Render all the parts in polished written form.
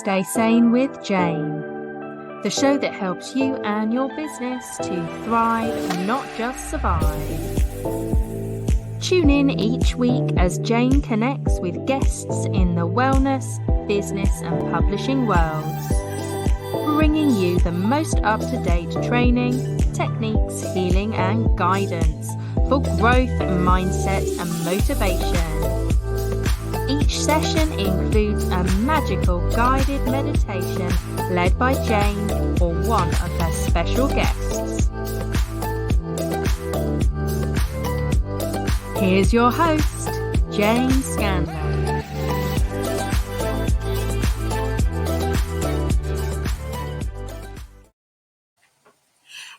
Stay Sane with Jane, the show that helps you and your business to thrive, not just survive. Tune in each week as Jane connects with guests in the wellness, business and publishing worlds, bringing you the most up-to-date training, techniques, healing and guidance for growth, mindset and motivation. Each session includes a magical guided meditation led by Jane or one of her special guests. Here's your host, Jane Scanlon.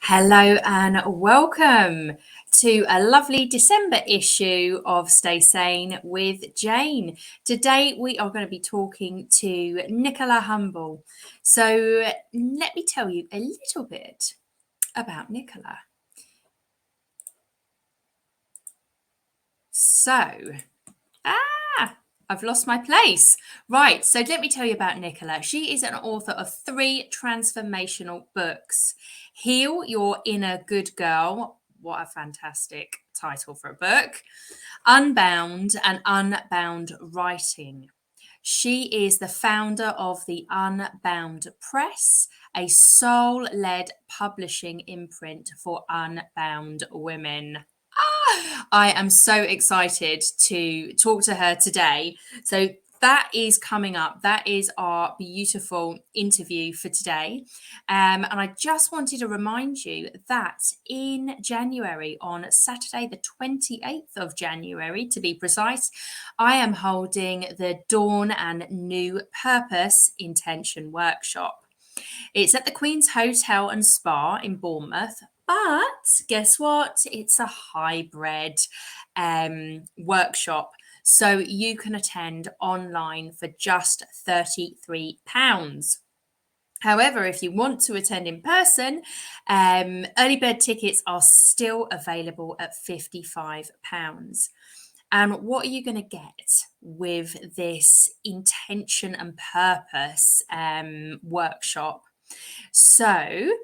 Hello and welcome to a lovely December issue of Stay Sane with Jane. Today we are going to be talking to Nicola Humber. So let me tell you a little bit about Nicola. So, I've lost my place. Right, so let me tell you about Nicola. She is an author of 3 transformational books. Heal Your Inner Good Girl. What a fantastic title for a book. Unbound and Unbound Writing. She is the founder of the Unbound Press, a soul-led publishing imprint for unbound women. I am so excited to talk to her today. So that is coming up. That is our beautiful interview for today. And I just wanted to remind you that in January, on Saturday, the 28th of January, to be precise, I am holding the Dawn and New Purpose Intention Workshop. It's at the Queen's Hotel and Spa in Bournemouth. But guess what? It's a hybrid workshop. So you can attend online for just £33. However, if you want to attend in person, early bird tickets are still available at £55. And what are you going to get with this intention and purpose workshop? So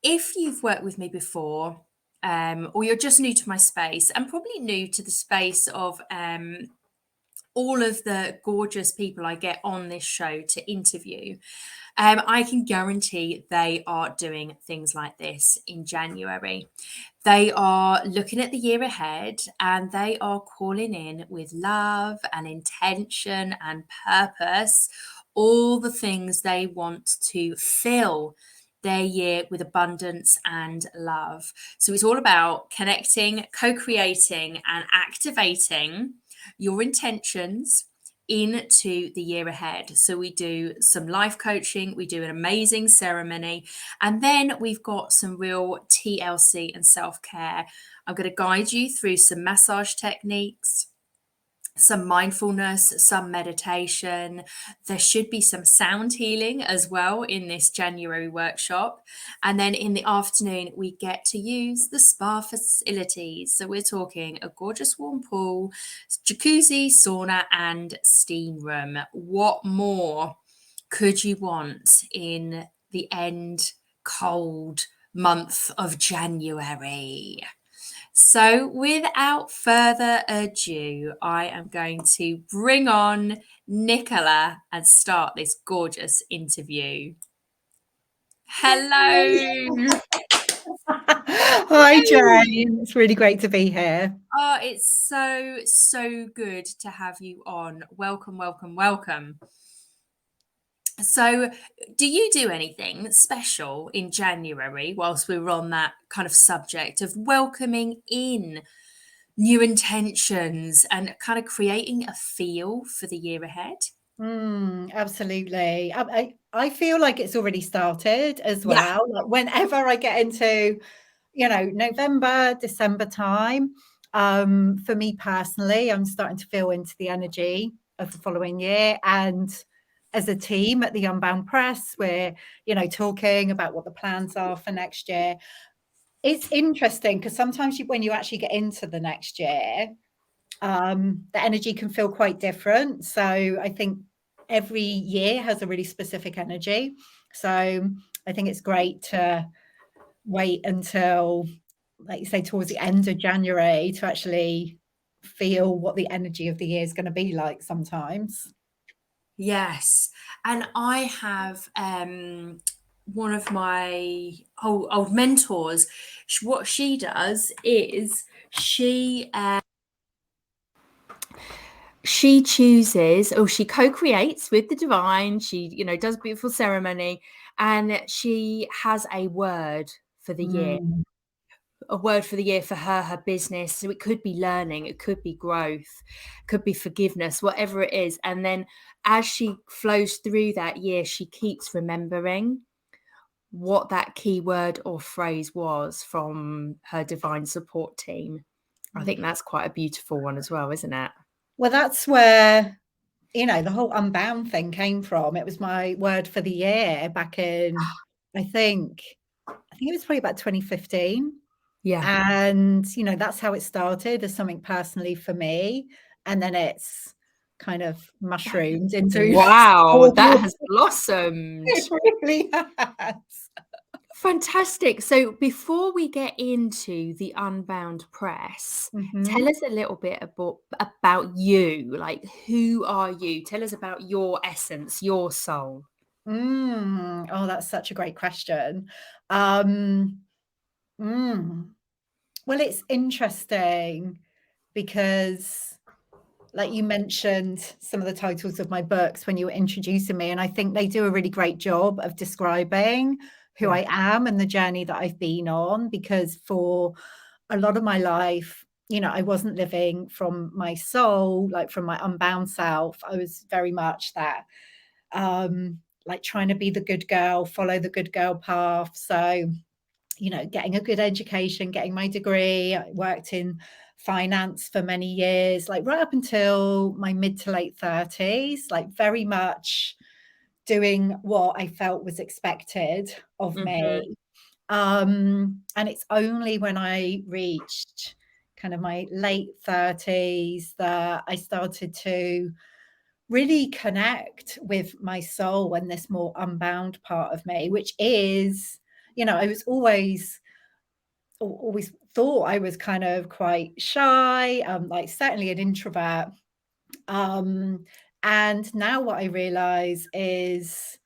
if you've worked with me before, or you're just new to my space and probably new to the space of all of the gorgeous people I get on this show to interview, I can guarantee they are doing things like this in January. They are looking at the year ahead and they are calling in with love and intention and purpose, all the things they want to fill their year with abundance and love. So it's all about connecting, co-creating and activating your intentions into the year ahead. So we do some life coaching, we do an amazing ceremony, and then we've got some real TLC and self-care. I'm going to guide you through some massage techniques, some mindfulness, some meditation. There should be some sound healing as well in this January workshop. And then in the afternoon, we get to use the spa facilities. So we're talking a gorgeous warm pool, jacuzzi, sauna, and steam room. What more could you want in the end cold month of January? So without further ado, I am going to bring on Nicola and start this gorgeous interview. Hello. Hi, Jane. It's really great to be here. Oh, it's so good to have you on. Welcome, welcome, welcome. So do you do anything special in January whilst we were on that kind of subject of welcoming in new intentions and kind of creating a feel for the year ahead? Absolutely. I feel like it's already started as well. Yeah. Like whenever I get into, November, December time, for me personally, I'm starting to feel into the energy of the following year. And as a team at the Unbound Press, we're, talking about what the plans are for next year. It's interesting because sometimes when you actually get into the next year, the energy can feel quite different. So I think every year has a really specific energy. So I think it's great to wait until, like you say, towards the end of January to actually feel what the energy of the year is going to be like sometimes. Yes. And I have one of my old mentors. What she does is she chooses, or she co-creates with the divine. She, does a beautiful ceremony, and she has a word for the year. A word for the year for her business. So it could be learning, it could be growth, could be forgiveness, whatever it is. And then as she flows through that year, she keeps remembering what that key word or phrase was from her divine support team. I think that's quite a beautiful one as well, isn't it? Well, that's where, the whole Unbound thing came from. It was my word for the year back in, I think it was probably about 2015. Yeah. And, that's how it started, as something personally for me. And then it's kind of mushroomed into Wow, that has blossomed. It really has. Fantastic. So before we get into the Unbound Press, tell us a little bit about you. Like, who are you? Tell us about your essence, your soul. Oh, that's such a great question. Well, it's interesting because, like you mentioned, some of the titles of my books when you were introducing me, and I think they do a really great job of describing who I am and the journey that I've been on, because for a lot of my life, I wasn't living from my soul, like from my unbound self. I was very much that, like trying to be the good girl, follow the good girl path. So, getting a good education, getting my degree. I worked in finance for many years, like right up until my mid to late 30s, like very much doing what I felt was expected of me. And it's only when I reached kind of my late 30s that I started to really connect with my soul and this more unbound part of me, which is, I was always thought I was kind of quite shy, like certainly an introvert. And now what I realize is,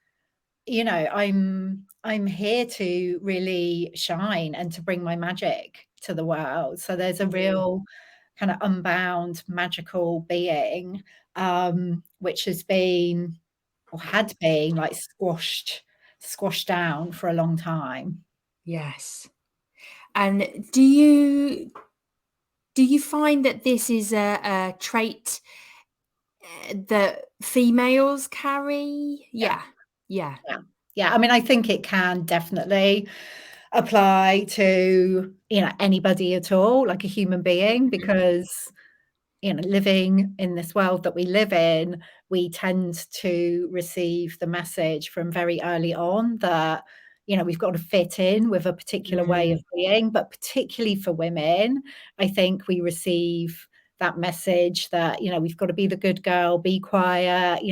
I'm here to really shine and to bring my magic to the world. So there's a real kind of unbound magical being, which has been or had been like squashed down for a long time. Yes. And do you find that this is a trait that females carry? Yeah. I mean, I think it can definitely apply to, anybody at all, like a human being, because, living in this world that we live in, we tend to receive the message from very early on that, we've got to fit in with a particular way of being. But particularly for women, I think we receive that message that, we've got to be the good girl, be quiet,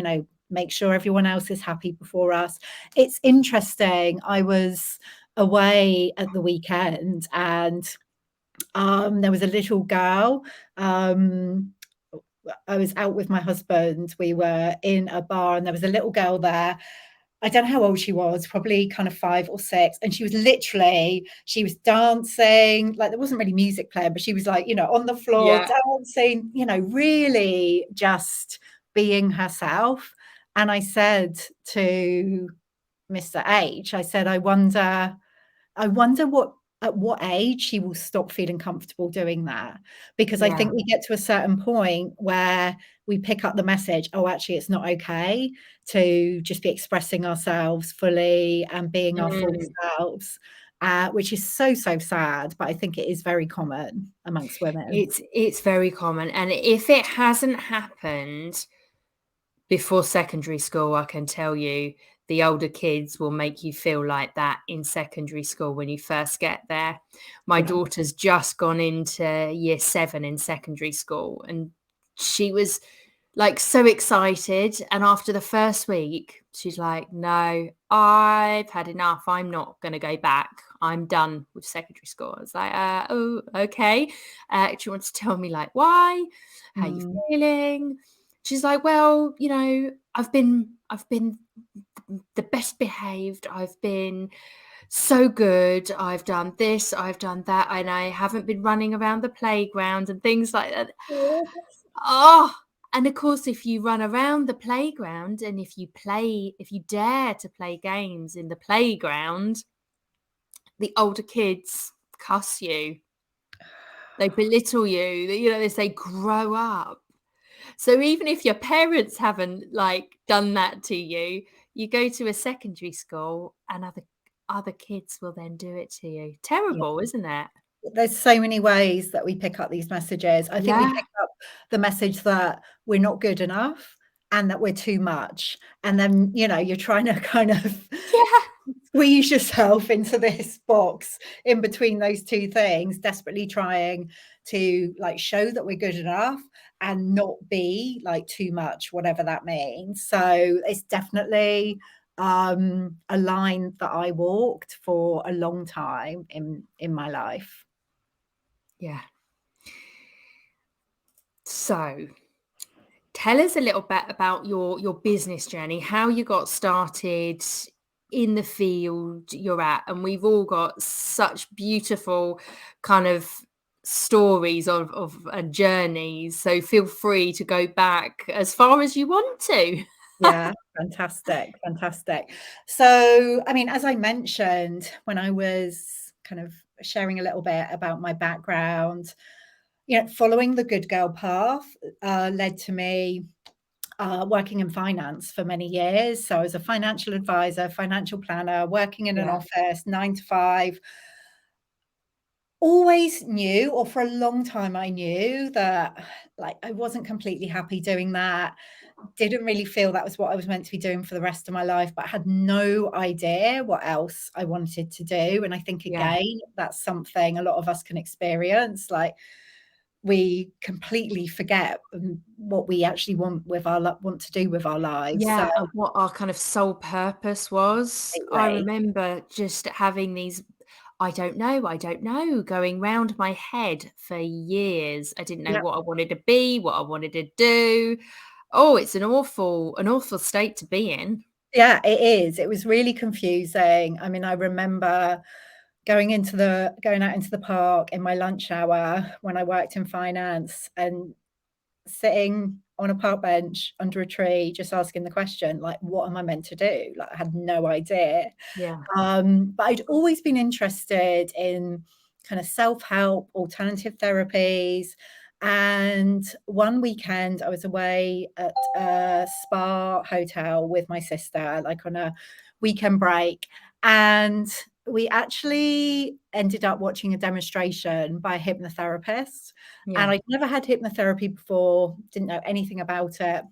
make sure everyone else is happy before us. It's interesting. I was away at the weekend, and there was a little girl. I was out with my husband. We were in a bar, and there was a little girl there. I don't know how old she was, probably kind of 5 or 6. And she was dancing, like there wasn't really music playing, but she was like, on the floor dancing, really just being herself. And I said to Mr. H, I said, I wonder at what age she will stop feeling comfortable doing that. Because I think we get to a certain point where we pick up the message, oh, actually, it's not okay to just be expressing ourselves fully and being our full selves, which is so, so sad. But I think it is very common amongst women. It's very common. And if it hasn't happened before secondary school, I can tell you, the older kids will make you feel like that in secondary school when you first get there. My daughter's just gone into year 7 in secondary school, and she was like so excited. And after the first week, she's like, no, I've had enough. I'm not going to go back. I'm done with secondary school. I was like, oh, okay. She wants to tell me like, why? How you feeling? She's like, well, you know, I've been the best behaved. I've been so good. I've done this, I've done that, and I haven't been running around the playground and things like that. Oh, and of course, if you run around the playground and if you dare to play games in the playground, the older kids cuss you. They belittle you. You know, they say, grow up. So even if your parents haven't like done that to you, you go to a secondary school and other kids will then do it to you. Terrible, isn't it? There's so many ways that we pick up these messages. I think we pick up the message that we're not good enough and that we're too much. And then, you know, you're trying to kind of squeeze yourself into this box in between those two things, desperately trying to like show that we're good enough and not be like too much, whatever that means. So it's definitely a line that I walked for a long time in my life. Yeah. So tell us a little bit about your business journey, how you got started in the field you're at. And we've all got such beautiful kind of stories of journeys. So feel free to go back as far as you want to. Yeah, fantastic. So, I mean, as I mentioned, when I was kind of sharing a little bit about my background, you know, following the good girl path led to me working in finance for many years. So I was a financial advisor, financial planner, working in an office, 9 to 5. Always knew, or for a long time I knew that like I wasn't completely happy doing that. Didn't really feel that was what I was meant to be doing for the rest of my life, but had no idea what else I wanted to do. And I think, again, that's something a lot of us can experience. Like we completely forget what we actually want to do with our lives. Yeah, and what our kind of sole purpose was. I remember just having these, I don't know, going round my head for years. I didn't know what I wanted to be, what I wanted to do. Oh, it's an awful state to be in. Yeah, it is. It was really confusing. I mean, I remember going out into the park in my lunch hour when I worked in finance and sitting on a park bench under a tree, just asking the question, like, what am I meant to do? Like, I had no idea. Yeah. But I'd always been interested in kind of self-help, alternative therapies. And one weekend I was away at a spa hotel with my sister, like on a weekend break. And we actually ended up watching a demonstration by a hypnotherapist. And I'd never had hypnotherapy before, didn't know anything about it.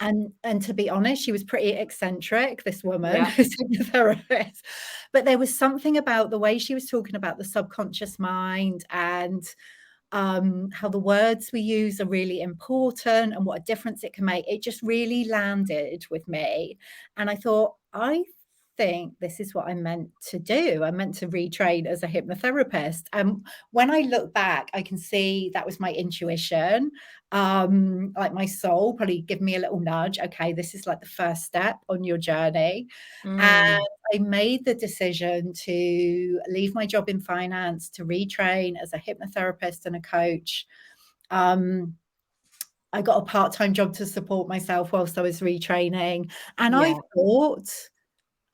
And to be honest, she was pretty eccentric, this woman, who's a hypnotherapist. But there was something about the way she was talking about the subconscious mind and how the words we use are really important and what a difference it can make. It just really landed with me. And I thought, I think this is what I'm meant to do. I'm meant to retrain as a hypnotherapist. And when I look back, I can see that was my intuition. Like my soul probably give me a little nudge. Okay, this is like the first step on your journey. And I made the decision to leave my job in finance to retrain as a hypnotherapist and a coach. I got a part-time job to support myself whilst I was retraining. And I thought,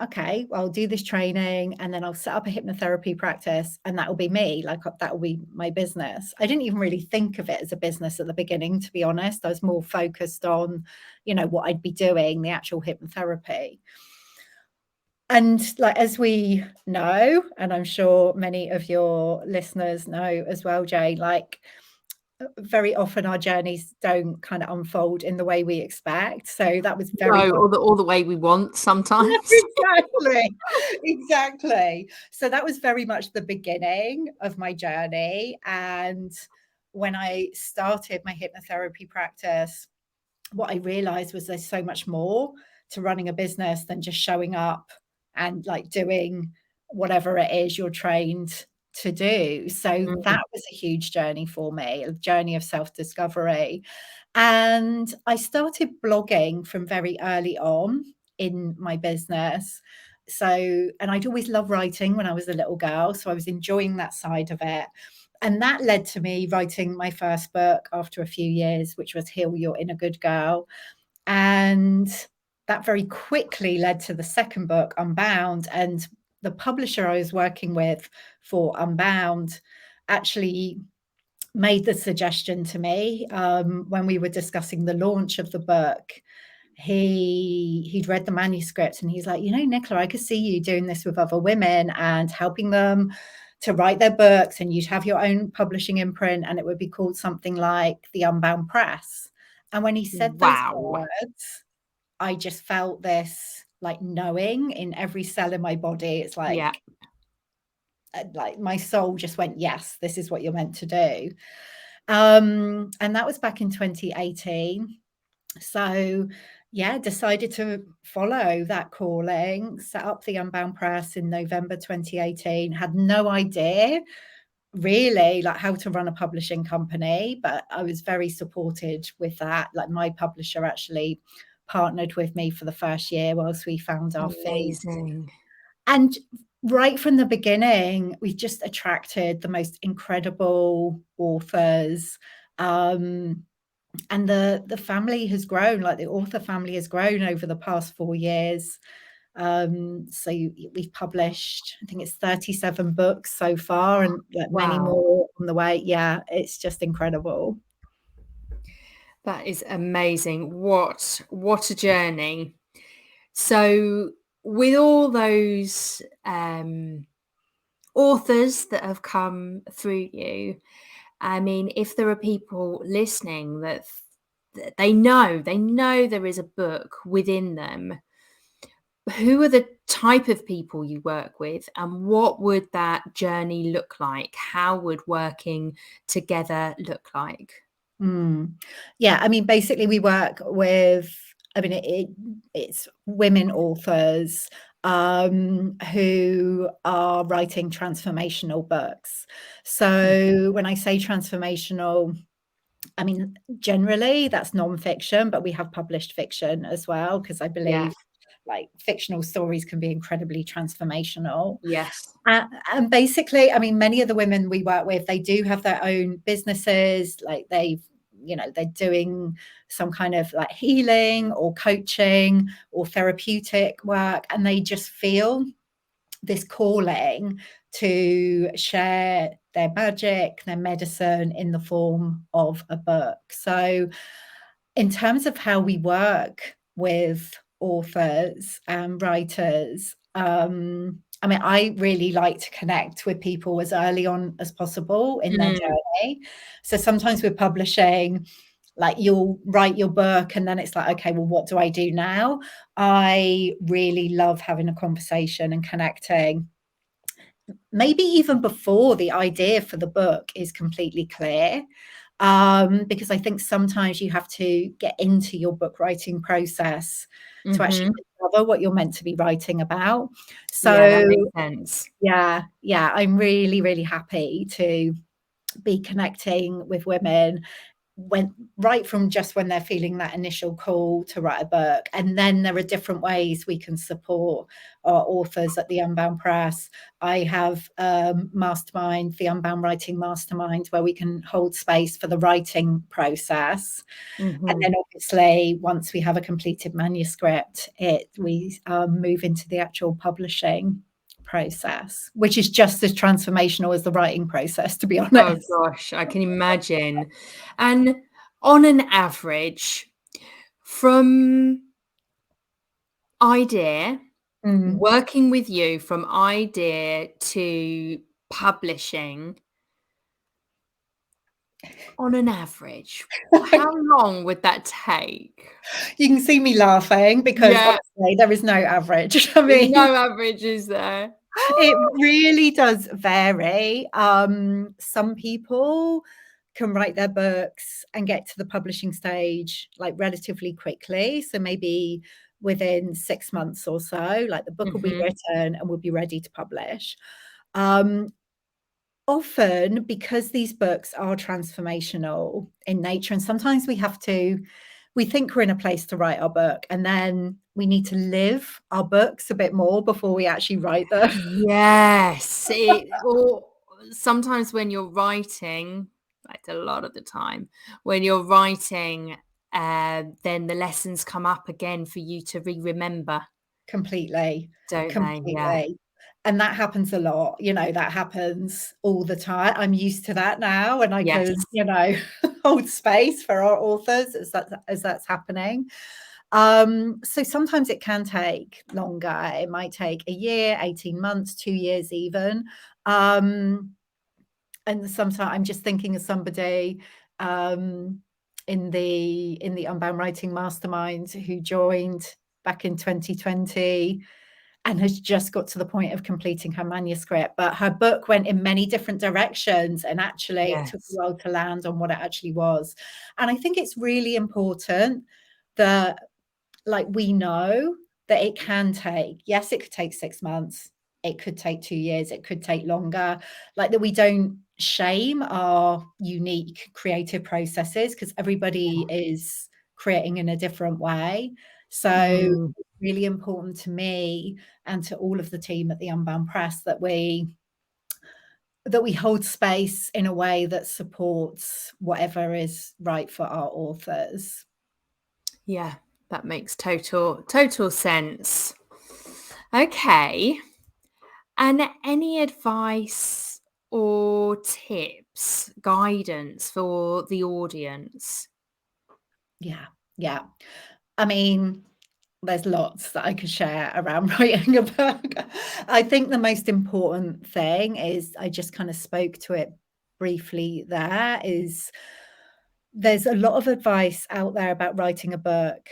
okay, well, I'll do this training and then I'll set up a hypnotherapy practice and that will be me. Like that will be my business. I didn't even really think of it as a business at the beginning, to be honest. I was more focused on, you know, what I'd be doing, the actual hypnotherapy. And like, as we know, and I'm sure many of your listeners know as well, Jay, like very often our journeys don't kind of unfold in the way we expect. So that was very or the way we want sometimes. Exactly. So that was very much the beginning of my journey. And when I started my hypnotherapy practice, what I realized was there's so much more to running a business than just showing up and like doing whatever it is you're trained to do. So that was a huge journey for me, a journey of self-discovery. And I started blogging from very early on in my business. So, and I'd always loved writing when I was a little girl. So I was enjoying that side of it. And that led to me writing my first book after a few years, which was Heal Your Inner Good Girl. And that very quickly led to the second book, Unbound. And the publisher I was working with for Unbound actually made the suggestion to me when we were discussing the launch of the book. He'd read the manuscript and he's like, you know, Nicola, I could see you doing this with other women and helping them to write their books, and you'd have your own publishing imprint, and it would be called something like the Unbound Press. And when he said those words, I just felt this like knowing in every cell in my body. It's like my soul just went, yes, this is what you're meant to do. And that was back in 2018. So yeah, decided to follow that calling, set up the Unbound Press in November 2018, had no idea really like how to run a publishing company, but I was very supported with that. Like my publisher actually partnered with me for the first year whilst we found our feet. And right from the beginning, we've just attracted the most incredible authors. And the family has grown, like the author family has grown over the past 4 years. So we've published, I think it's 37 books so far, and many more on the way. Yeah, it's just incredible. That is amazing. What a journey. So with all those authors that have come through you, I mean, if there are people listening that they know there is a book within them, who are the type of people you work with, and what would that journey look like? How would working together look like? Yeah, I mean, basically we work with, I mean, it's women authors who are writing transformational books. So when I say transformational, I mean, generally that's nonfiction, but we have published fiction as well, because I believe like fictional stories can be incredibly transformational. Yes. And basically, I mean, many of the women we work with, they do have their own businesses, like they're doing some kind of like healing or coaching or therapeutic work, and they just feel this calling to share their magic, their medicine in the form of a book. So in terms of how we work with authors and writers, I mean, I really like to connect with people as early on as possible in their journey. So sometimes we're publishing, like you'll write your book and then it's like, okay, well, what do I do now? I really love having a conversation and connecting, maybe even before the idea for the book is completely clear. Because I think sometimes you have to get into your book writing process to actually discover what you're meant to be writing about. So that makes sense. Yeah, I'm really, really happy to be connecting with women right from just when they're feeling that initial call to write a book. And then there are different ways we can support our authors at the Unbound Press. I have mastermind, the Unbound Writing Mastermind, where we can hold space for the writing process. And then obviously once we have a completed manuscript, we move into the actual publishing process, which is just as transformational as the writing process, to be honest. Oh gosh, I can imagine. And on an average, from idea, working with you from idea to publishing, on an average, how long would that take? You can see me laughing because honestly, there is no average. I mean, no average, is there? It really does vary. Some people can write their books and get to the publishing stage like relatively quickly. So maybe within 6 months or so, like the book will be written and we'll be ready to publish. Often, because these books are transformational in nature, and sometimes we think we're in a place to write our book, and then we need to live our books a bit more before we actually write them. Yes. Or sometimes when you're writing, like a lot of the time, when you're writing, then the lessons come up again for you to remember. Completely. Don't they? Yeah. Completely. And that happens a lot, that happens all the time. I'm used to that now, and I Yes. can, hold space for our authors as that's happening. So sometimes it can take longer. It might take a year, 18 months, 2 years even. And sometimes I'm just thinking of somebody in the Unbound Writing Mastermind who joined back in 2020 and has just got to the point of completing her manuscript. But her book went in many different directions, and actually it took a while to land on what it actually was. And I think it's really important that, like, we know that it can take, yes, it could take 6 months, it could take 2 years, it could take longer, like that we don't shame our unique creative processes because everybody is creating in a different way. So it's really important to me and to all of the team at the Unbound Press that we hold space in a way that supports whatever is right for our authors. Yeah, that makes total sense. Okay. And any advice or tips, guidance for the audience? Yeah. I mean, there's lots that I could share around writing a book. I think the most important thing is, I just kind of spoke to it briefly there, is there's a lot of advice out there about writing a book,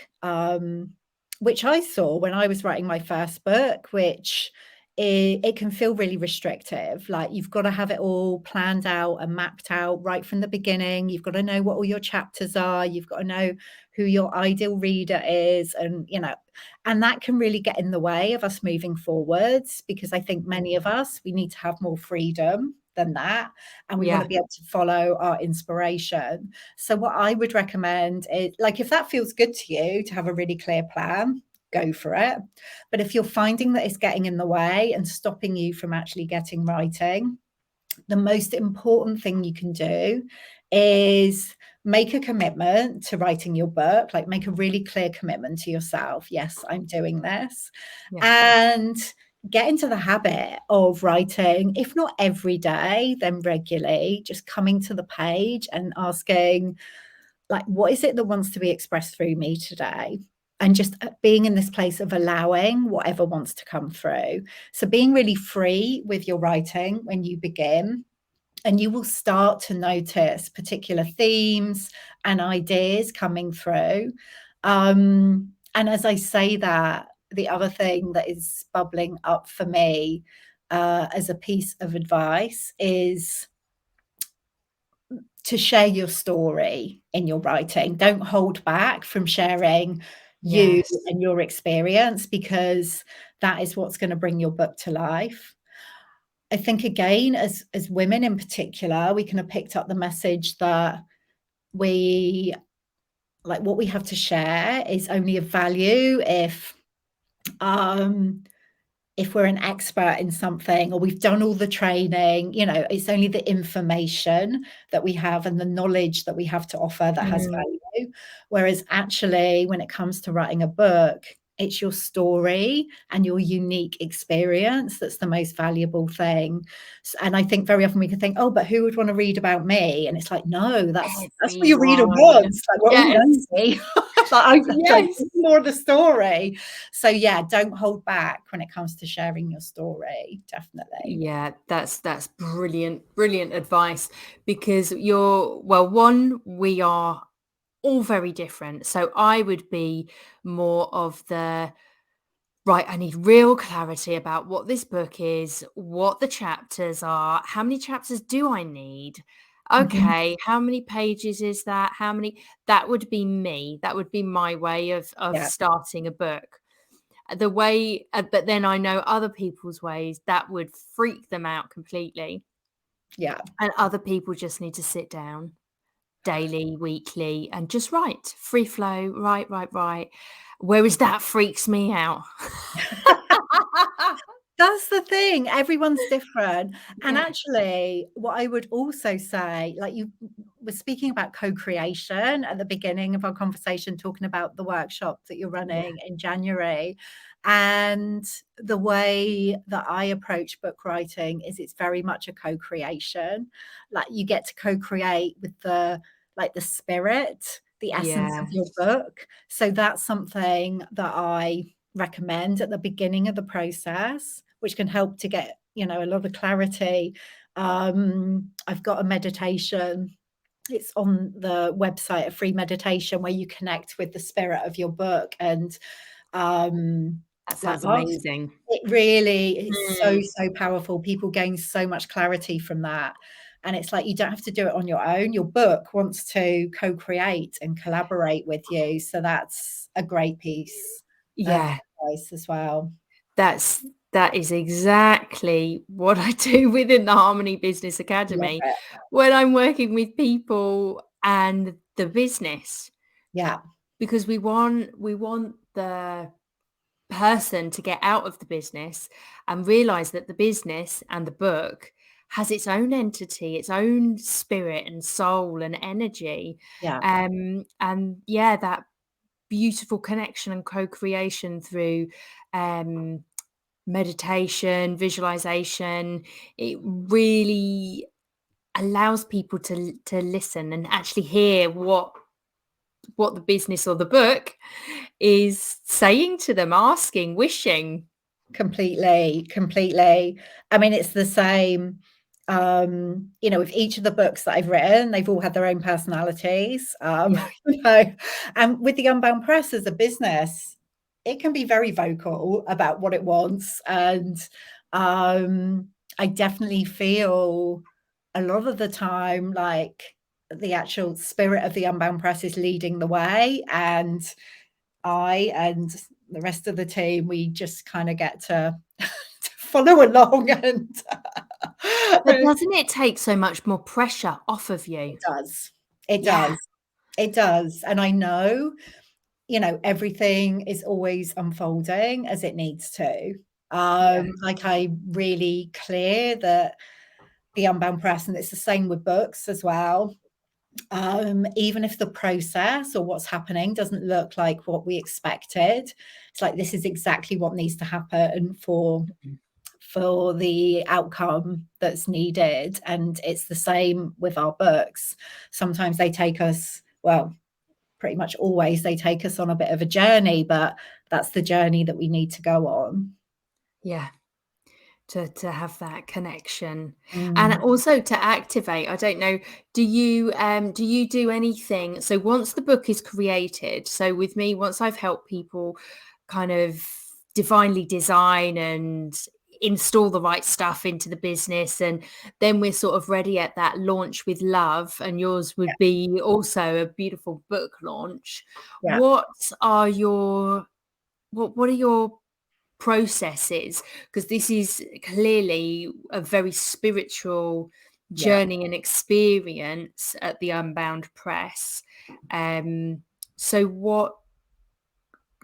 which I saw when I was writing my first book, which it can feel really restrictive. Like, you've got to have it all planned out and mapped out right from the beginning. You've got to know what all your chapters are. You've got to know who your ideal reader is, and that can really get in the way of us moving forwards, because I think many of us, we need to have more freedom than that, and we want to be able to follow our inspiration. So what I would recommend is, like, if that feels good to you to have a really clear plan, go for it. But if you're finding that it's getting in the way and stopping you from actually getting writing, the most important thing you can do is make a commitment to writing your book. Like, make a really clear commitment to yourself. Yes, I'm doing this. And get into the habit of writing, if not every day, then regularly, just coming to the page and asking, like, what is it that wants to be expressed through me today? And just being in this place of allowing whatever wants to come through. So being really free with your writing when you begin, and you will start to notice particular themes and ideas coming through. And as I say that, the other thing that is bubbling up for me as a piece of advice is to share your story in your writing. Don't hold back from sharing you and your experience, because that is what's going to bring your book to life. I think, again, as women in particular, we can have picked up the message that we, like, what we have to share is only of value if we're an expert in something, or we've done all the training. It's only the information that we have and the knowledge that we have to offer that has value. Whereas actually, when it comes to writing a book, it's your story and your unique experience that's the most valuable thing. And I think very often we can think, oh, but who would want to read about me? And it's like, no, that's what your reader wants. Like, we're all nosy. Like, more of the story. So yeah, don't hold back when it comes to sharing your story. Definitely. Yeah, that's brilliant advice, because we are all very different. So I would be more of the, right, I need real clarity about what this book is, what the chapters are, how many chapters do I need, Okay, how many pages is that? How many? That would be me. That would be my way of Yeah, starting a book. The way, but then I know other people's ways that would freak them out completely. yeah. And other people just need to sit down daily, weekly, and just write. Free flow, write. Whereas that freaks me out. That's the thing. Everyone's different. And Yeah. actually, what I would also say, like you were speaking about co-creation at the beginning of our conversation, talking about the workshop that you're Yeah. running in January. And the way that I approach book writing is it's very much a co-creation. Like you get to co-create with the spirit, the essence of your book. So that's something that I recommend at the beginning of the process, which can help to get, a lot of clarity. I've got a meditation. It's on the website, a free meditation where you connect with the spirit of your book. And That sounds oh, amazing. it really is so powerful. People gain so much clarity from that. And it's like you don't have to do it on your own. Your book wants to co-create and collaborate with you. So that's a great piece of Yeah. advice as well. That is exactly what I do within the Harmony Business Love Academy it. when I'm working with people and the business, Yeah, because we want the person to get out of the business and realize that the business and the book has its own entity, its own spirit and soul and energy. yeah, And yeah, that beautiful connection and co-creation through meditation, visualization. It really allows people to listen and actually hear what the business or the book is saying to them, asking, wishing. completely. I mean, it's the same, with each of the books that I've written, they've all had their own personalities. Yeah. And with the Unbound Press as a business, it can be very vocal about what it wants. And I definitely feel a lot of the time like the actual spirit of the Unbound Press is leading the way. And I and the rest of the team, we just kind of get to follow along and But doesn't it take so much more pressure off of it you? does. It Yeah. does. It does. And I know, everything is always unfolding as it needs to. Yeah. Like I'm really clear that the Unbound Press, and it's the same with books as well. Even if the process or what's happening doesn't look like what we expected, it's like this is exactly what needs to happen for the outcome that's needed. And it's the same with our books. Sometimes they take us, well, pretty much always they take us on a bit of a journey, but that's the journey that we need to go on. Yeah. To have that connection and Mm. also to activate. I don't know, do you do anything? So once the book is created, so with me, once I've helped people kind of divinely design and install the right stuff into the business, and then we're sort of ready at that launch with love, and yours would be also a beautiful book launch. Yeah, What are your processes, because this is clearly a very spiritual yeah. journey and experience at the Unbound Press. So what,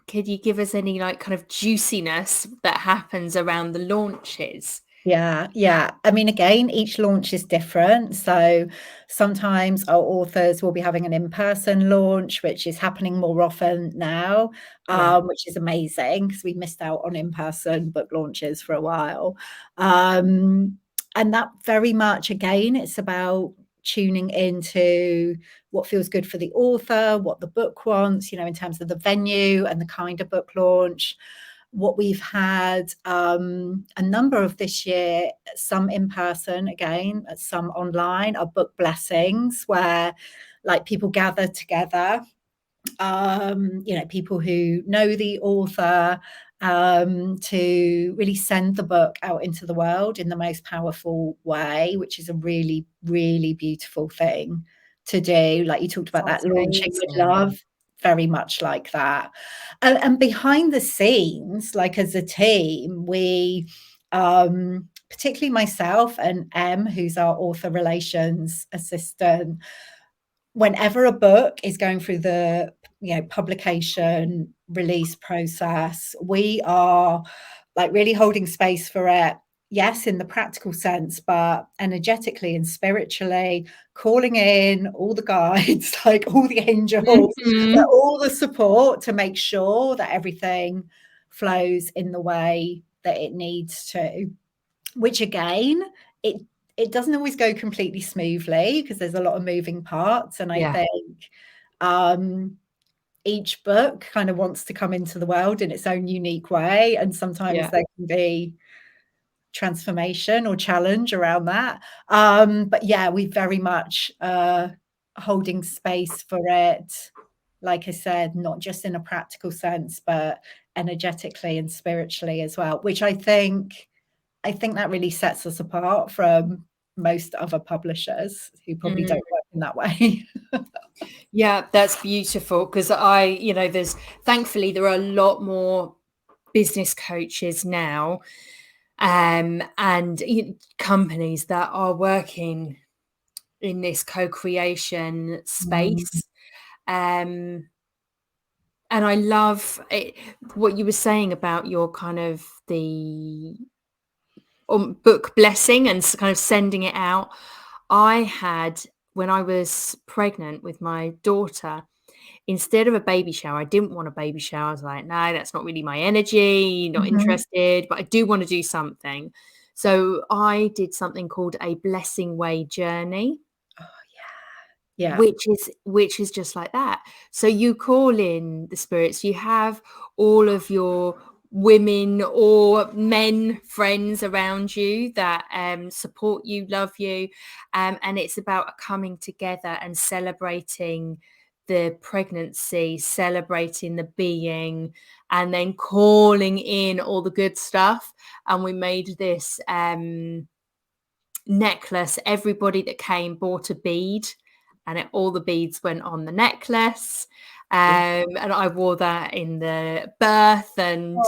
could you give us any like kind of juiciness that happens around the launches? Yeah. I mean, again, each launch is different. So sometimes our authors will be having an in-person launch, which is happening more often now, Yeah. which is amazing because we missed out on in-person book launches for a while. And that very much, again, it's about tuning into what feels good for the author, what the book wants, in terms of the venue and the kind of book launch. What we've had a number of this year, some in person, again, some online, are book blessings where like people gather together people who know the author, to really send the book out into the world in the most powerful way, which is a really, really beautiful thing to do. Like you talked about Sounds that launching with amazing. love, very much like that. And behind the scenes, like as a team, we, particularly myself and Em, who's our author relations assistant, whenever a book is going through the publication release process, we are like really holding space for it, yes, in the practical sense, but energetically and spiritually, calling in all the guides, like all the angels, like all the support to make sure that everything flows in the way that it needs to, which again, it doesn't always go completely smoothly because there's a lot of moving parts. And I think each book kind of wants to come into the world in its own unique way. And sometimes there can be transformation or challenge around that. But yeah, we very much holding space for it. Like I said, not just in a practical sense, but energetically and spiritually as well, which I think that really sets us apart from most other publishers who probably don't work in that way. Yeah, that's beautiful, because thankfully there are a lot more business coaches now, and companies that are working in this co-creation space. And I love what you were saying about your kind of the book blessing and kind of sending it out. I had, when I was pregnant with my daughter, instead of a baby shower, I didn't want a baby shower. I was like, no, that's not really my energy, not interested, but I do want to do something. So I did something called a Blessing Way journey. Oh yeah. Which is just like that. So you call in the spirits, you have all of your women or men friends around you that support you, love you, and it's about coming together and celebrating the pregnancy, celebrating the being, and then calling in all the good stuff. And we made this necklace. Everybody that came bought a bead, and all the beads went on the necklace. And I wore that in the birth and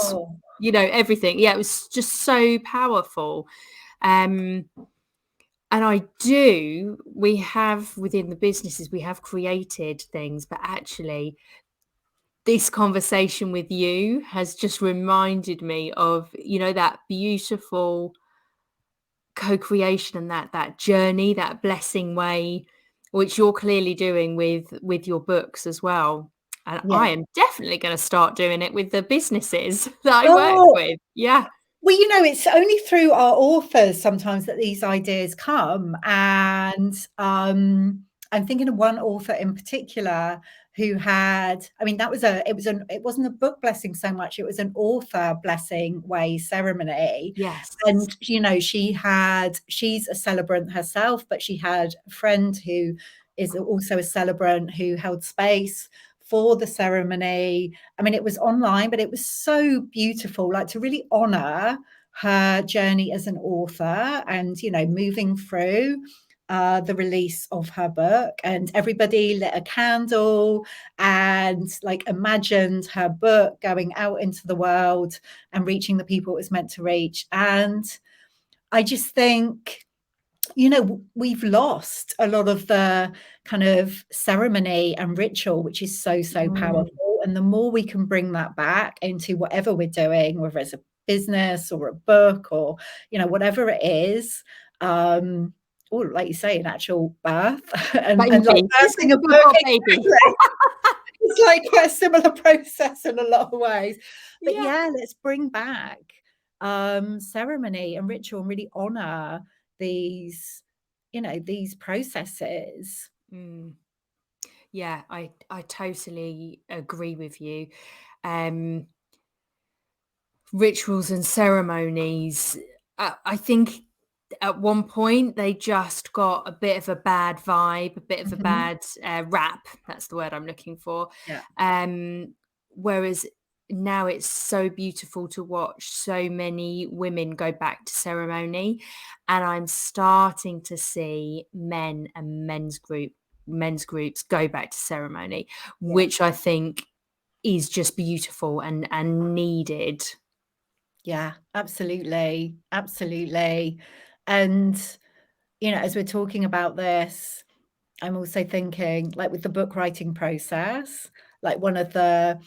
everything. Yeah, it was just so powerful. And we have within the businesses, we have created things, but actually this conversation with you has just reminded me of, that beautiful co-creation and that journey, that blessing way, which you're clearly doing with your books as well. And I am definitely going to start doing it with the businesses that I work with. Yeah. Well, it's only through our authors sometimes that these ideas come. And I'm thinking of one author in particular who had, it wasn't a book blessing so much, it was an author blessing way ceremony. Yes. And, she's a celebrant herself, but she had a friend who is also a celebrant who held space for the ceremony. I mean, it was online, but it was so beautiful, like to really honor her journey as an author and, moving through the release of her book. And everybody lit a candle and like imagined her book going out into the world and reaching the people it was meant to reach. And I just think, we've lost a lot of the kind of ceremony and ritual, which is so powerful. And the more we can bring that back into whatever we're doing, whether it's a business or a book or, whatever it is, or like you say, an actual birth and like birthing a book. Baby. It's like quite a similar process in a lot of ways. But let's bring back ceremony and ritual and really honor these processes. Yeah, I totally agree with you. Rituals and ceremonies, I think at one point they just got a bit of a bad vibe, a bit of a bad rap. That's the word I'm looking for. Yeah. Whereas now it's so beautiful to watch so many women go back to ceremony, and I'm starting to see men and men's groups go back to ceremony, which I think is just beautiful and needed. Yeah, absolutely. Absolutely. And, you know, as we're talking about this, I'm also thinking, like, with the book writing process, like one of the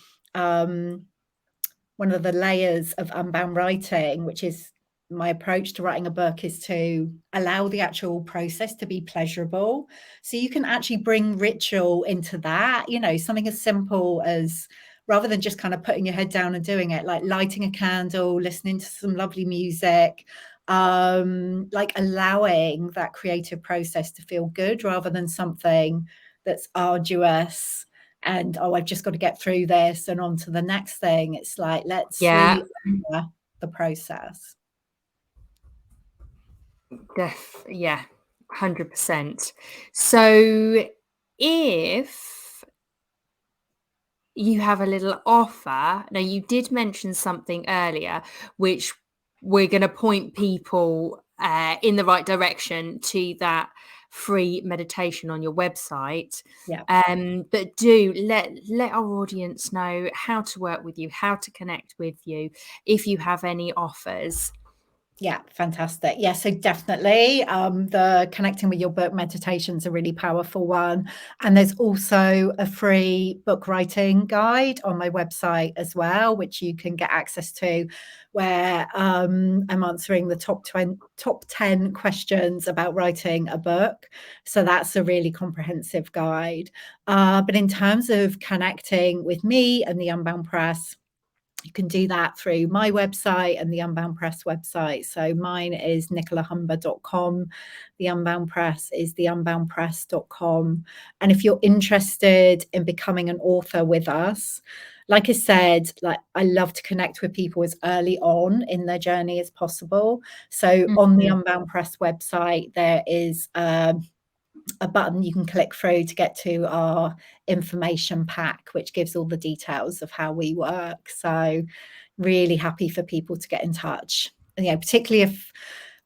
layers of unbound writing, which is my approach to writing a book, is to allow the actual process to be pleasurable. So you can actually bring ritual into that, you know, something as simple as, rather than just kind of putting your head down and doing it, like lighting a candle, listening to some lovely music, like allowing that creative process to feel good rather than something that's arduous and, oh, I've just got to get through this and on to the next thing. It's like, let's really honor the process. Yeah, 100%. So if you have a little offer, now you did mention something earlier, which we're going to point people in the right direction to that free meditation on your website. Yeah. But do let our audience know how to work with you, how to connect with you, if you have any offers. Yeah, fantastic. Yeah, so definitely the connecting with your book meditation's a really powerful one. And there's also a free book writing guide on my website as well, which you can get access to, where I'm answering the top 10 questions about writing a book. So that's a really comprehensive guide. But in terms of connecting with me and the Unbound Press, you can do that through my website and the Unbound Press website. So mine is nicolahumber.com. The Unbound Press is theunboundpress.com. And if you're interested in becoming an author with us, like I said, like, I love to connect with people as early on in their journey as possible. So on the Unbound Press website, there is a button you can click through to get to our information pack, which gives all the details of how we work. So really happy for people to get in touch. And, yeah, particularly if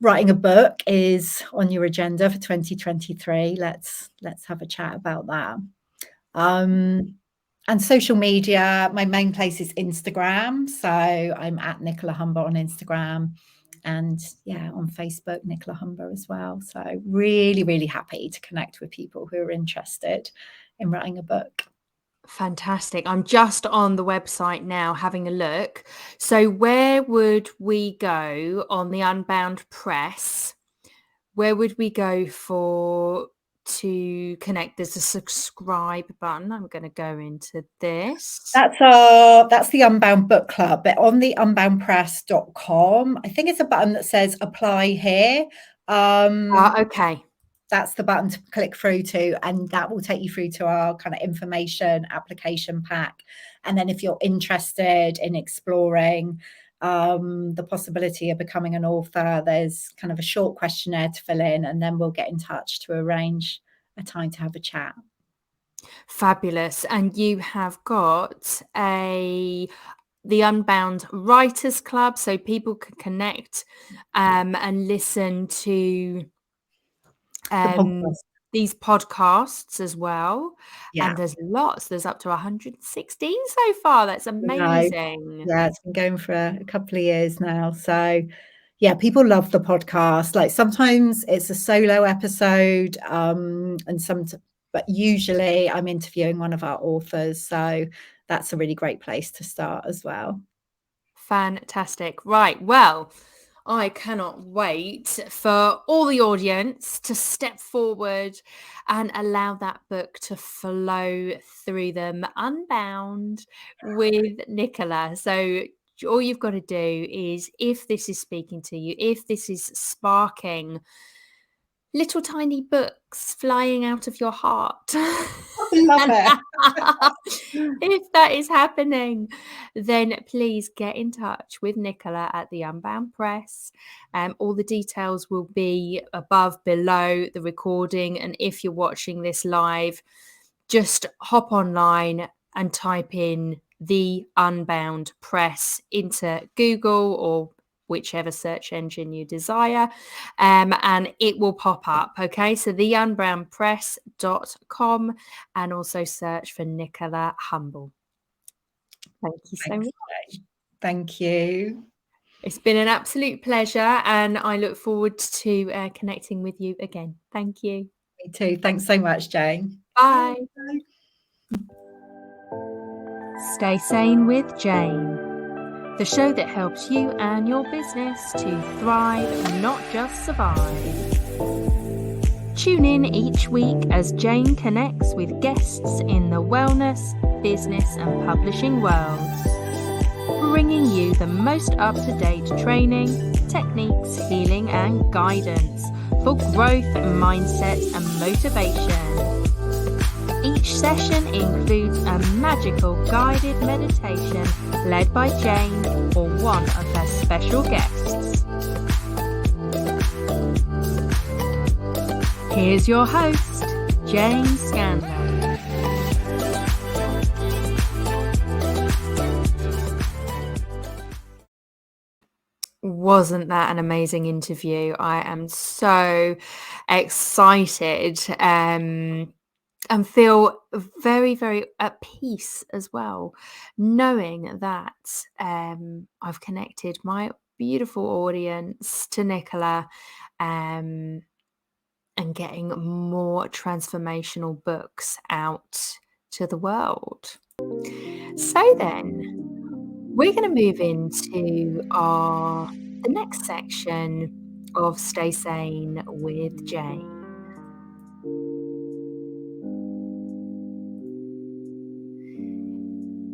writing a book is on your agenda for 2023, let's have a chat about that. And social media, my main place is Instagram. So I'm at Nicola Humber on Instagram. And yeah, on Facebook, Nicola Humber as well. So really, really happy to connect with people who are interested in writing a book. Fantastic. I'm just on the website now having a look. So where would we go on the Unbound Press? Where would we go to connect? There's a subscribe button. I'm going to go into this. That's the Unbound Book Club, but on the unboundpress.com, I think it's a button that says apply here. Okay. That's the button to click through to, and that will take you through to our kind of information application pack. And then if you're interested in exploring the possibility of becoming an author, there's kind of a short questionnaire to fill in, and then we'll get in touch to arrange a time to have a chat. Fabulous. And you have got the Unbound Writers Club, so people can connect and listen to these podcasts as well. Yeah. And there's lots. There's up to 116 so far. That's amazing. Yeah, it's been going for a couple of years now. So yeah, people love the podcast. Like, sometimes it's a solo episode, but usually I'm interviewing one of our authors. So that's a really great place to start as well. Fantastic. Right. Well, I cannot wait for all the audience to step forward and allow that book to flow through them unbound with Nicola. So all you've got to do is, if this is speaking to you, if this is sparking little tiny books flying out of your heart. Love it. If that is happening, then please get in touch with Nicola at the Unbound Press. All the details will be below the recording. And if you're watching this live, just hop online and type in the Unbound Press into Google or whichever search engine you desire, and it will pop up. Okay, so theunboundpress.com, and also search for Nicola Humber. Thank you so much. Thank you. It's been an absolute pleasure, and I look forward to connecting with you again. Thank you. Me too. Thanks so much, Jane. Bye. Bye. Stay Sane with Jane, the show that helps you and your business to thrive, not just survive. Tune in each week as Jane connects with guests in the wellness, business and publishing worlds, bringing you the most up-to-date training, techniques, healing and guidance for growth, mindset and motivation. Each session includes a magical guided meditation led by Jane or one of her special guests. Here's your host, Jane Scanlon. Wasn't that an amazing interview? I am so excited. And feel very, very at peace as well, knowing that I've connected my beautiful audience to Nicola, and getting more transformational books out to the world. So then, we're going to move into the next section of Stay Sane with Jane.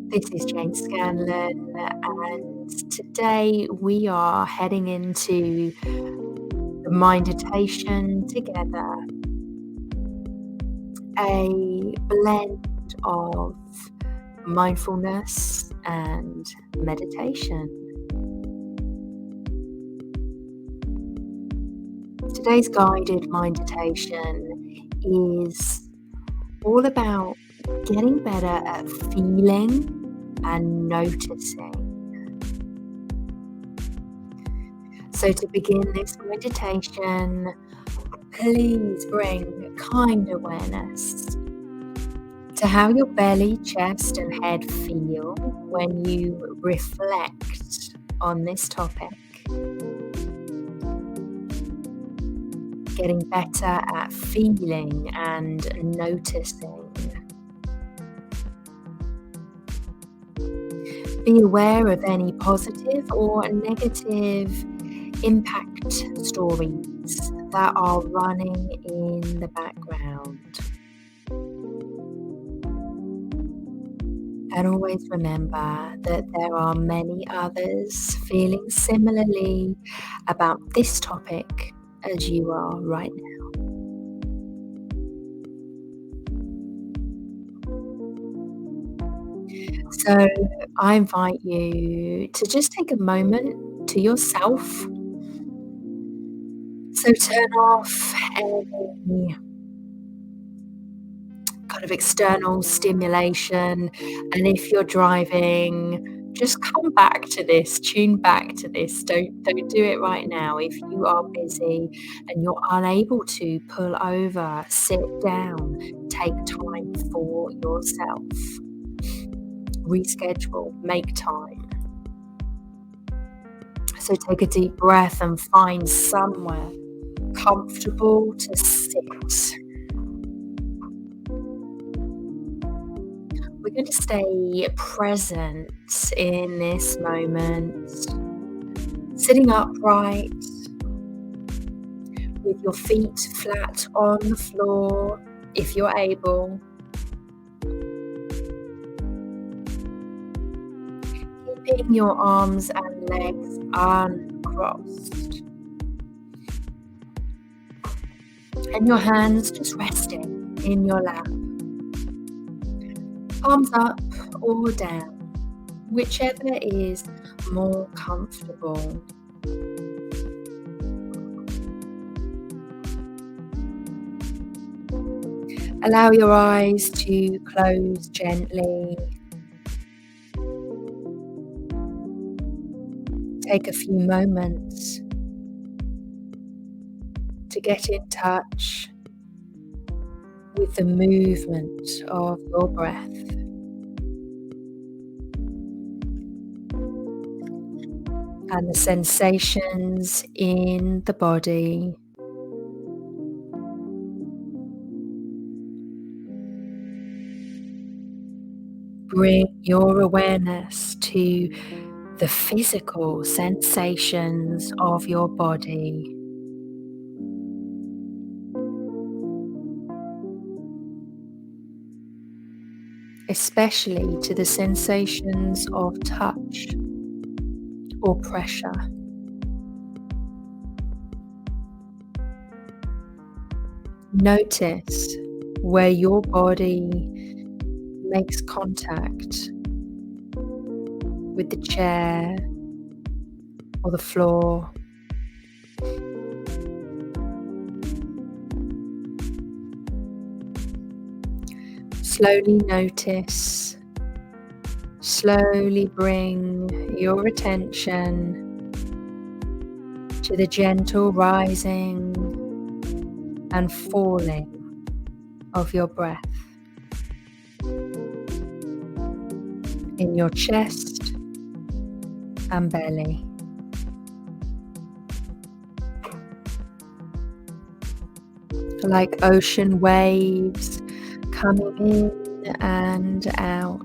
This is Jane Scanlon, and today we are heading into the Minditation together, a blend of mindfulness and meditation. Today's guided meditation is all about getting better at feeling and noticing. So to begin this meditation, please bring kind awareness to how your belly, chest and head feel when you reflect on this topic. Getting better at feeling and noticing. Be aware of any positive or negative impact stories that are running in the background. And always remember that there are many others feeling similarly about this topic as you are right now. So I invite you to just take a moment to yourself. So turn off any kind of external stimulation. And if you're driving, just come back to this, tune back to this. Don't do it right now. If you are busy and you're unable to pull over, sit down, take time for yourself. Reschedule, make time. So take a deep breath and find somewhere comfortable to sit. We're going to stay present in this moment, sitting upright with your feet flat on the floor if you're able. Keeping your arms and legs uncrossed. and your hands just resting in your lap. Palms up or down, whichever is more comfortable. Allow your eyes to close gently. Take a few moments to get in touch with the movement of your breath. And the sensations in the body. Bring your awareness to the physical sensations of your body. Especially to the sensations of touch or pressure. Notice where your body makes contact with the chair or the floor. Slowly notice, slowly bring your attention to the gentle rising and falling of your breath in your chest and belly. Like ocean waves coming in and out.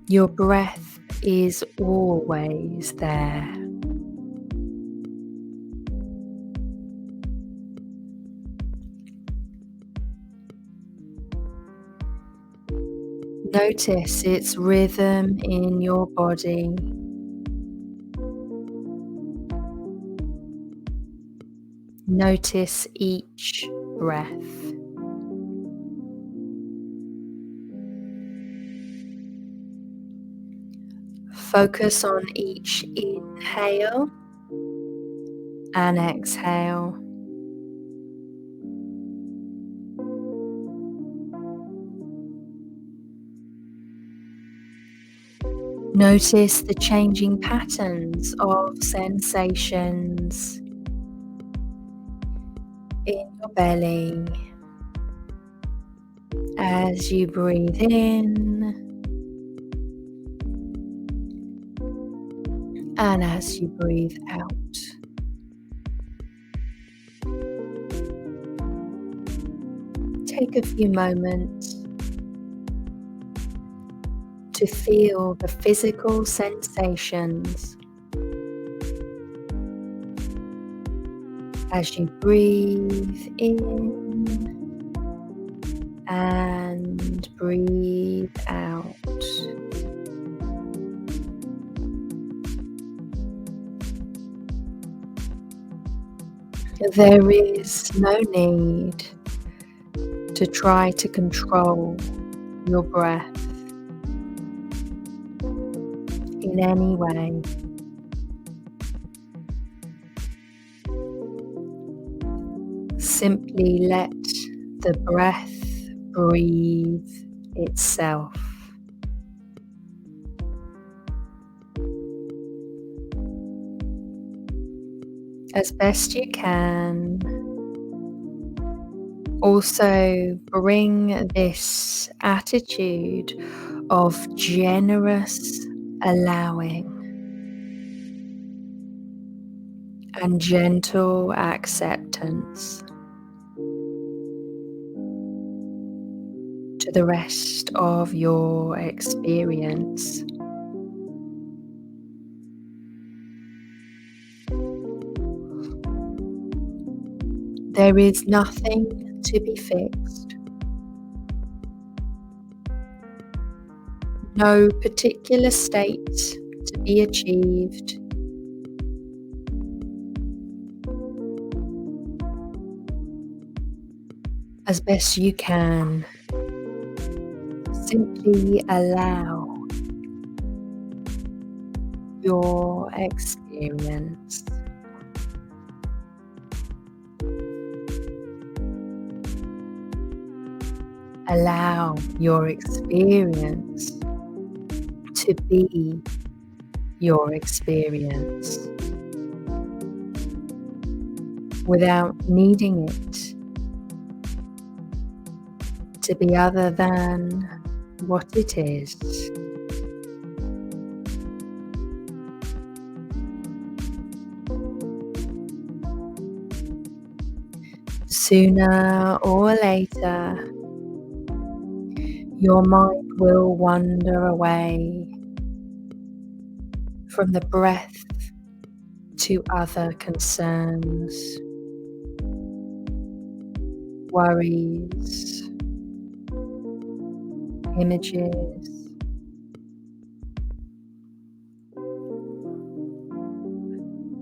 Your breath is always there. Notice its rhythm in your body. Notice each breath. Focus on each inhale and exhale. Notice the changing patterns of sensations in your belly as you breathe in and as you breathe out. Take a few moments to feel the physical sensations as you breathe in and breathe out. There is no need to try to control your breath in any way. Simply let the breath breathe itself. As best you can, also bring this attitude of generous allowing and gentle acceptance to the rest of your experience. There is nothing to be fixed. No particular state to be achieved. As best you can, simply allow your experience. Allow your experience to be your experience without needing it to be other than what it is. Sooner or later, your mind will wander away from the breath to other concerns, worries, images,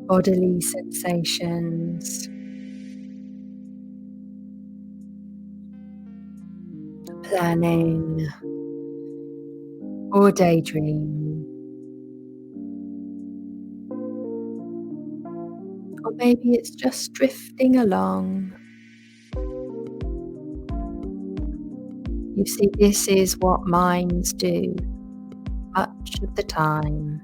bodily sensations, planning, or daydream. Or maybe it's just drifting along. You see, this is what minds do much of the time.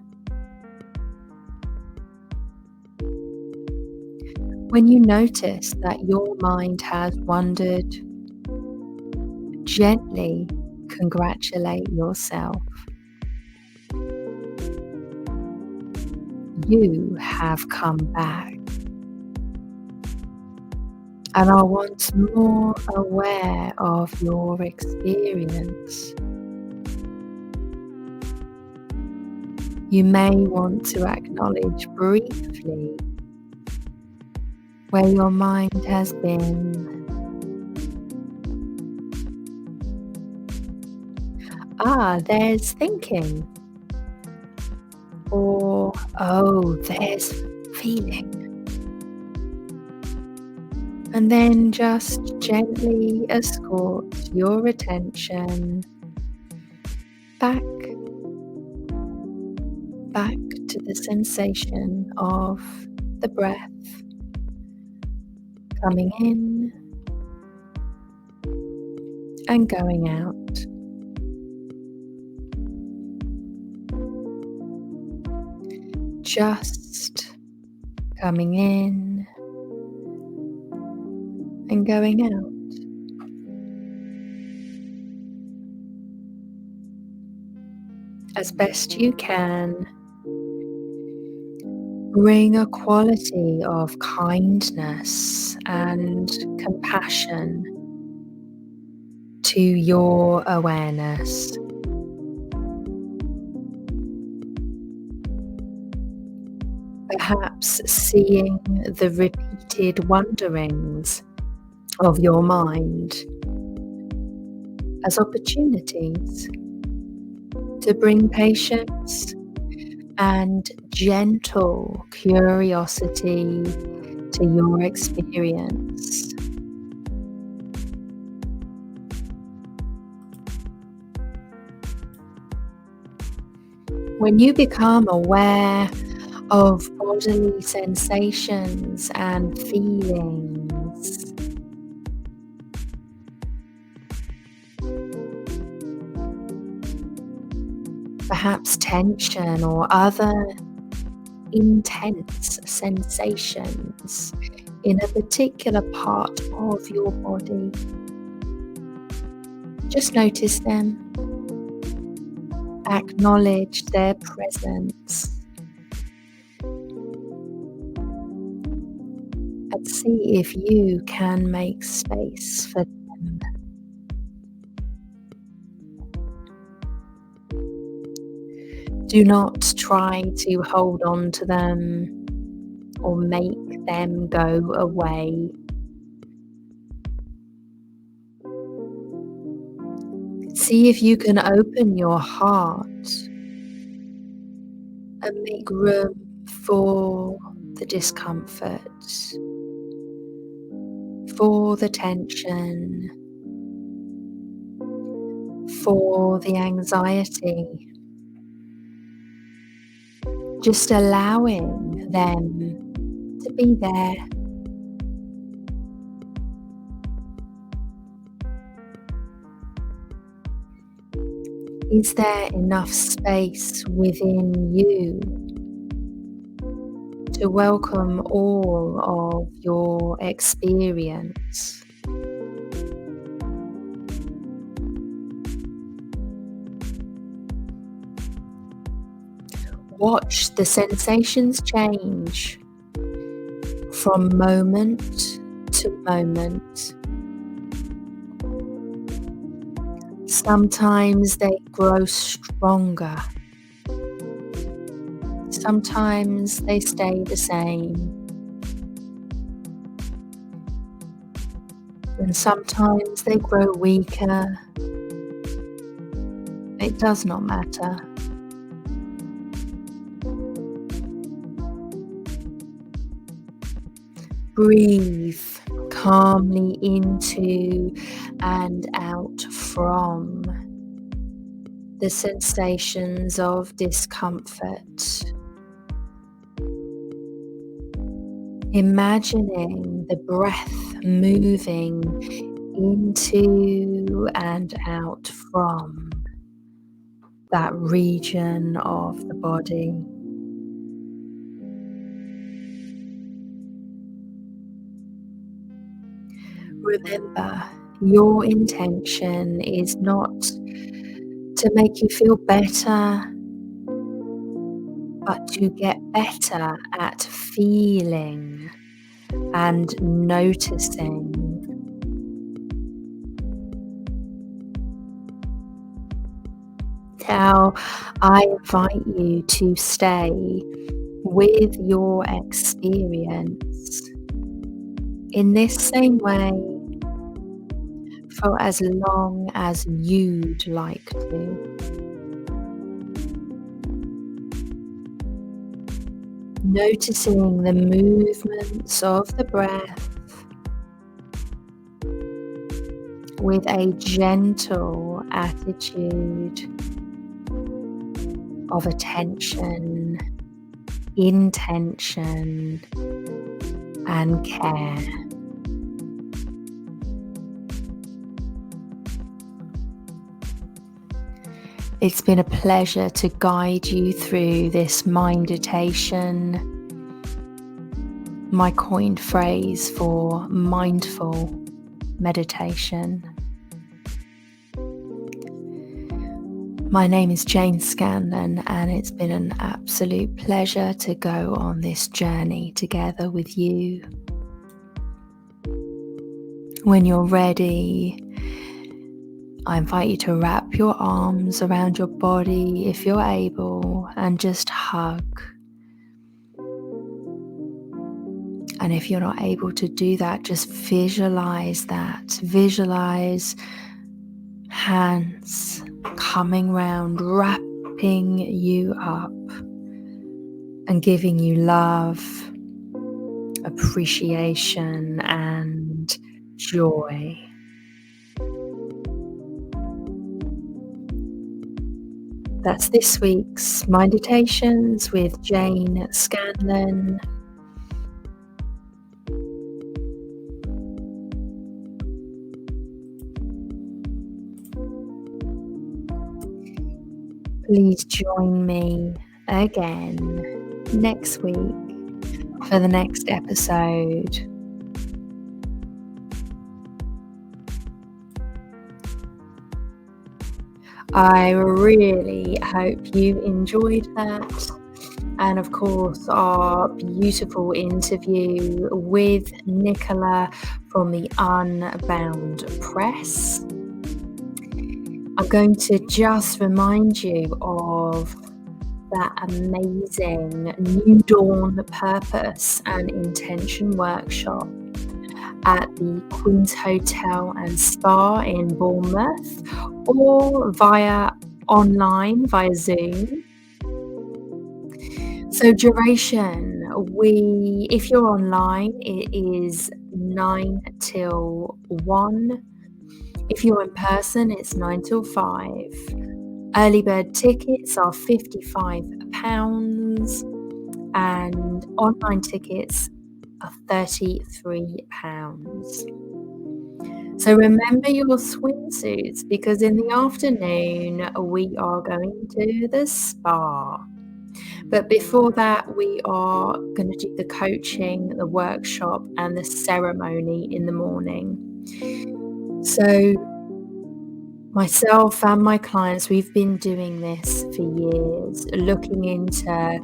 When you notice that your mind has wandered, gently congratulate yourself. You have come back and are once more aware of your experience. You may want to acknowledge briefly where your mind has been. There's thinking. Or, there's feeling. And then just gently escort your attention back to the sensation of the breath coming in and going out. Just coming in and going out. As best you can, bring a quality of kindness and compassion to your awareness. Perhaps seeing the repeated wanderings of your mind as opportunities to bring patience and gentle curiosity to your experience. When you become aware of bodily sensations and feelings, perhaps tension or other intense sensations in a particular part of your body, just notice them, acknowledge their presence, and see if you can make space for them. Do not try to hold on to them or make them go away. See if you can open your heart and make room for the discomfort, for the tension, for the anxiety. Just allowing them to be there. Is there enough space within you to welcome all of your experience? Watch the sensations change from moment to moment. Sometimes they grow stronger. Sometimes they stay the same. And sometimes they grow weaker. It does not matter. Breathe calmly into and out from the sensations of discomfort. Imagining the breath moving into and out from that region of the body. Remember, your intention is not to make you feel better, but to get better at feeling and noticing. Now, I invite you to stay with your experience in this same way for as long as you'd like to. Noticing the movements of the breath with a gentle attitude of attention, intention, and care. It's been a pleasure to guide you through this mindeditation, my coined phrase for mindful meditation. My name is Jane Scanlon, and it's been an absolute pleasure to go on this journey together with you. When you're ready, I invite you to wrap your arms around your body if you're able and just hug. And if you're not able to do that, just visualize that. Visualize hands coming round, wrapping you up and giving you love, appreciation, and joy. That's this week's Minditations with Jane Scanlon. Please join me again next week for the next episode. I really hope you enjoyed that. And of course, our beautiful interview with Nicola from the Unbound Press. I'm going to just remind you of that amazing New Dawn Purpose and Intention workshop at the Queen's Hotel and Spa in Bournemouth, or online via Zoom. So duration, if you're online, it is 9 till 1. If you're in person, it's 9 till 5. Early bird tickets are £55 and online tickets are £33. So remember your swimsuits, because in the afternoon we are going to the spa. But before that, we are going to do the coaching, the workshop, and the ceremony in the morning. So myself and my clients, we've been doing this for years, looking into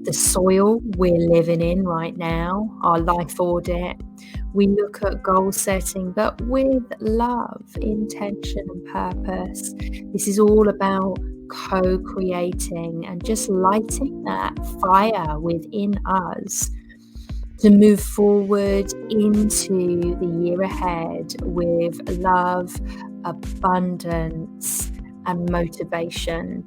the soil we're living in right now, our life audit. We look at goal setting, but with love, intention, and purpose. This is all about co-creating and just lighting that fire within us to move forward into the year ahead with love, abundance, and motivation.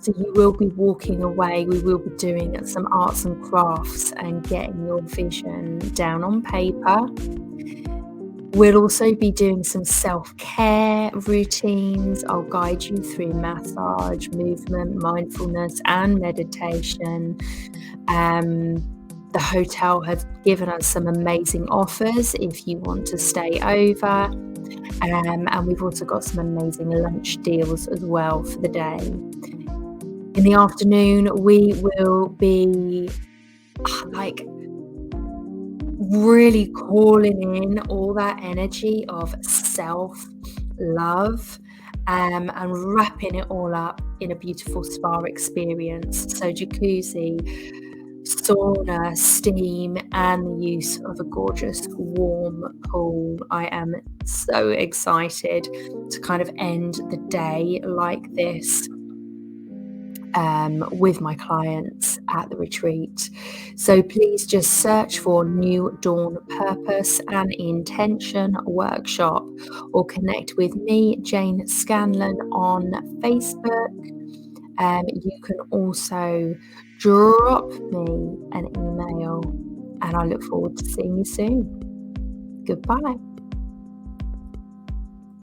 So you will be walking away, we will be doing some arts and crafts and getting your vision down on paper. We'll also be doing some self-care routines. I'll guide you through massage, movement, mindfulness, and meditation. The hotel has given us some amazing offers if you want to stay over. And we've also got some amazing lunch deals as well for the day. In the afternoon, we will be really calling in all that energy of self-love and wrapping it all up in a beautiful spa experience. So jacuzzi, sauna, steam, and the use of a gorgeous warm pool. I am so excited to kind of end the day like this with my clients at the retreat. So please just search for New Dawn Purpose and Intention Workshop, or connect with me, Jane Scanlon, on Facebook. You can also drop me an email, and I look forward to seeing you soon. Goodbye.